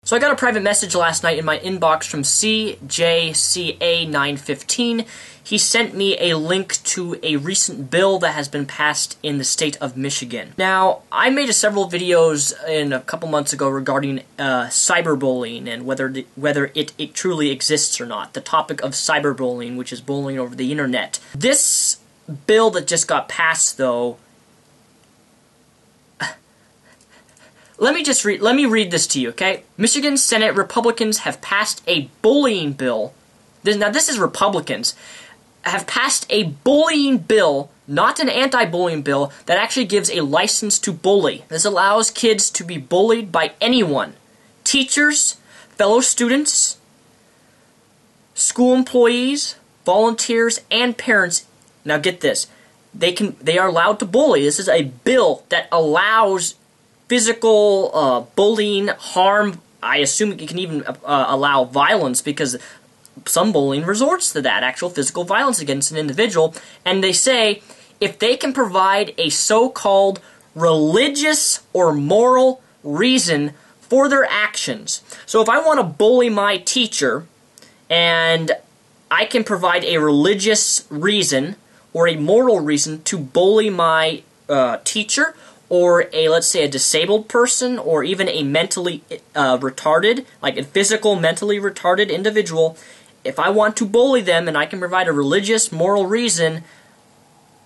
So I got a private message last night in my inbox from CJCA915. He sent me a link to a recent bill that has been passed in the state of Michigan. Now, I made several videos a couple months ago regarding cyberbullying and whether it truly exists or not. The topic of cyberbullying, which is bullying over the internet. This bill that just got passed, though, let me read this to you, okay? Michigan Senate Republicans have passed a bullying bill. Now, this is Republicans. Have passed a bullying bill, not an anti-bullying bill, that actually gives a license to bully. This allows kids to be bullied by anyone. Teachers, fellow students, school employees, volunteers, and parents. Now get this. They are allowed to bully. This is a bill that allows physical bullying, harm. I assume it can even allow violence, because some bullying resorts to that, actual physical violence against an individual. And they say if they can provide a so-called religious or moral reason for their actions. So if I want to bully my teacher and I can provide a religious reason or a moral reason to bully my teacher, or let's say a disabled person, or even a mentally retarded, like a physical, mentally retarded individual, if I want to bully them and I can provide a religious, moral reason,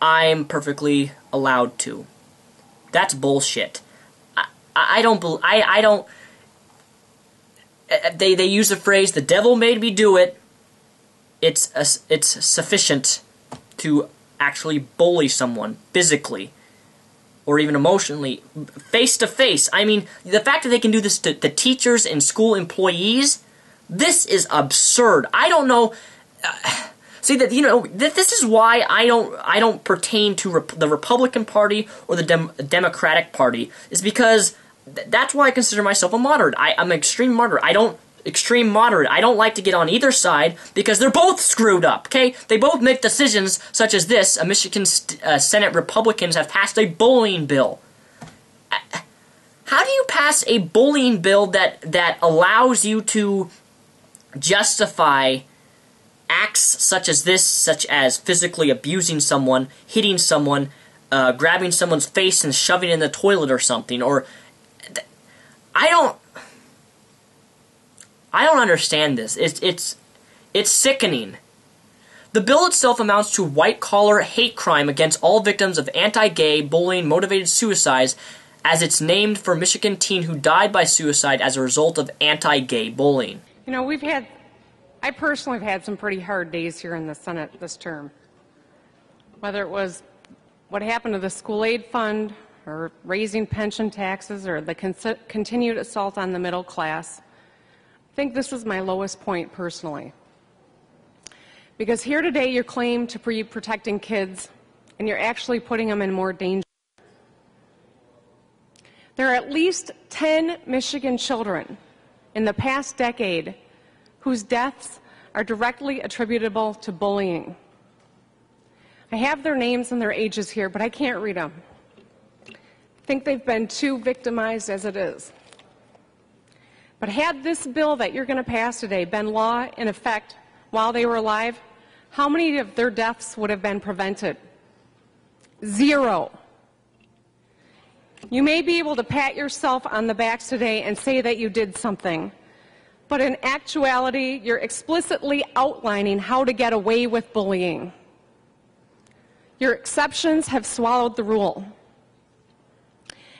I'm perfectly allowed to. That's bullshit. They use the phrase, the devil made me do it. It's sufficient to actually bully someone physically, or even emotionally, face to face. I mean, the fact that they can do this to teachers and school employees, this is absurd. I don't know. See that, you know, this is why I don't pertain to the Republican Party or the Democratic Party. Is because that's why I consider myself a moderate. I'm an extreme moderate. I don't like to get on either side, because they're both screwed up, okay? They both make decisions such as this. Michigan Senate Republicans have passed a bullying bill. How do you pass a bullying bill that allows you to justify acts such as this, such as physically abusing someone, hitting someone, grabbing someone's face and shoving it in the toilet or something? Or I don't understand this. It's sickening. The bill itself amounts to white-collar hate crime against all victims of anti-gay, bullying-motivated suicides, as it's named for a Michigan teen who died by suicide as a result of anti-gay bullying. You know, I personally have had some pretty hard days here in the Senate this term. Whether it was what happened to the school aid fund, or raising pension taxes, or the continued assault on the middle class, I think this is my lowest point personally. Because here today you claim to be protecting kids, and you're actually putting them in more danger. There are at least 10 Michigan children in the past decade whose deaths are directly attributable to bullying. I have their names and their ages here, but I can't read them. I think they've been too victimized as it is. But had this bill that you're going to pass today been law in effect while they were alive, how many of their deaths would have been prevented? 0. You may be able to pat yourself on the back today and say that you did something, but in actuality, you're explicitly outlining how to get away with bullying. Your exceptions have swallowed the rule.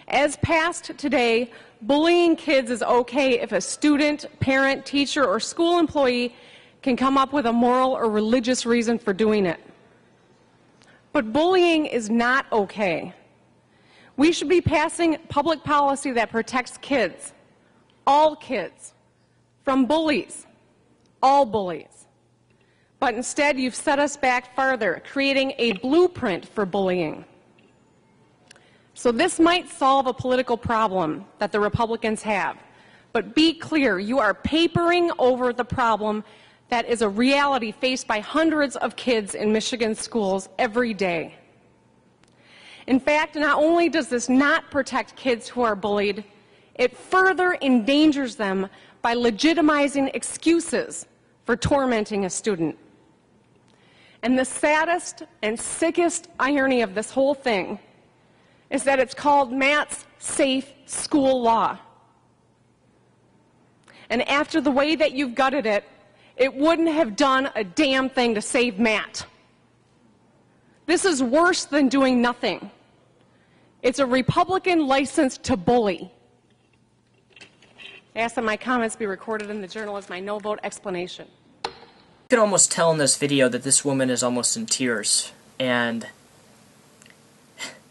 As passed today, bullying kids is okay if a student, parent, teacher, or school employee can come up with a moral or religious reason for doing it. But bullying is not okay. We should be passing public policy that protects kids, all kids, from bullies, all bullies. But instead, you've set us back farther, creating a blueprint for bullying. So this might solve a political problem that the Republicans have. But be clear, you are papering over the problem that is a reality faced by hundreds of kids in Michigan schools every day. In fact, not only does this not protect kids who are bullied, it further endangers them by legitimizing excuses for tormenting a student. And the saddest and sickest irony of this whole thing is that it's called Matt's Safe School Law. And after the way that you've gutted it, it wouldn't have done a damn thing to save Matt. This is worse than doing nothing. It's a Republican license to bully. I ask that my comments be recorded in the Journal as my no-vote explanation. You can almost tell in this video that this woman is almost in tears, and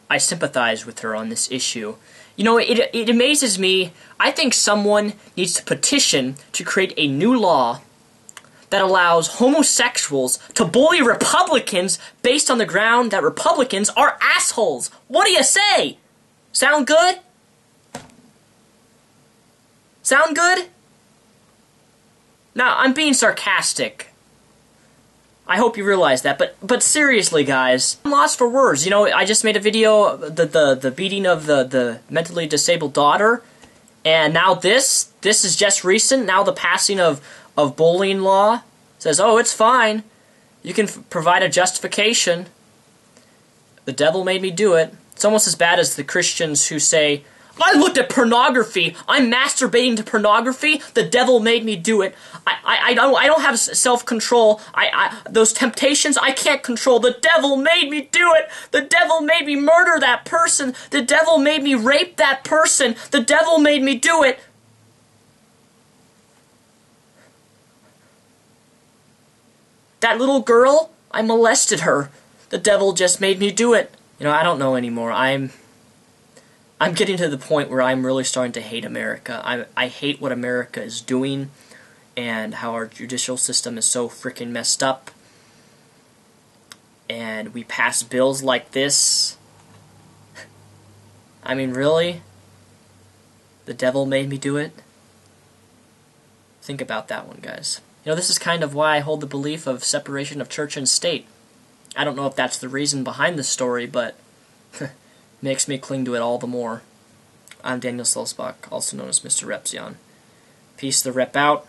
I sympathize with her on this issue. You know, it amazes me. I think someone needs to petition to create a new law that allows homosexuals to bully Republicans based on the ground that Republicans are assholes. What do you say? Sound good? Sound good? Now, I'm being sarcastic. I hope you realize that, but seriously, guys, I'm lost for words. You know, I just made a video, the beating of the mentally disabled daughter, and now this is just recent. Now the passing of bullying law says, oh, it's fine. You can provide a justification. The devil made me do it. It's almost as bad as the Christians who say, I looked at pornography. I'm masturbating to pornography. The devil made me do it. I don't have self-control. Those temptations I can't control. The devil made me do it. The devil made me murder that person. The devil made me rape that person. The devil made me do it. That little girl, I molested her. The devil just made me do it. You know, I don't know anymore. I'm getting to the point where I'm really starting to hate America. I hate what America is doing and how our judicial system is so freaking messed up. And we pass bills like this. I mean, really? The devil made me do it? Think about that one, guys. You know, this is kind of why I hold the belief of separation of church and state. I don't know if that's the reason behind the story, but makes me cling to it all the more. I'm Daniel Sulzbach, also known as Mr. Repzion. Peace the rep out.